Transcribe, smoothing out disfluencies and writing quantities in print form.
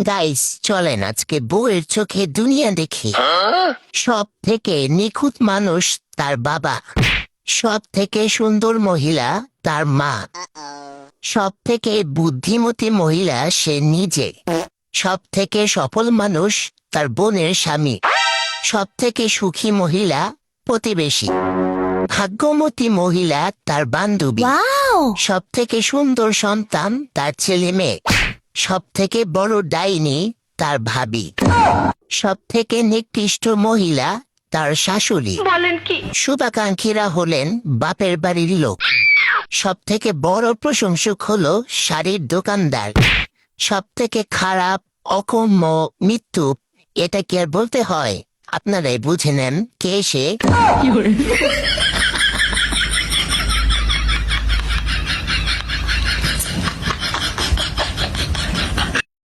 Guys, চলেন আজকে বউয়ের চোখে দুনিয়া দেখি। সব থেকে নিখুঁত মানুষ তার বাবা, সব থেকে সুন্দর মহিলা তার মা, সব থেকে বুদ্ধিমতী মহিলা সে নিজে, সব থেকে সফল মানুষ তার বোনের স্বামী, সব থেকে সুখী মহিলা প্রতিবেশী, ভাগ্যবতী মহিলা তার বান্ধবী, সব থেকে সুন্দর সন্তান তার ছেলে মেয়ে, সব থেকে বড় ডাইনি তার ভাবি, সব থেকে নিকৃষ্ট মহিলা তার শাশুড়ি। বলেন কি? শুভাকাঙ্ক্ষীরা হলেন বাপের বাড়ির লোক। সব থেকে বড় প্রশংসক হলো শাড়ির দোকানদার। সব থেকে খারাপ, অকম্য, মৃত্যু, এটা কি আর বলতে হয়? আপনারাই বুঝে নেন কে সে।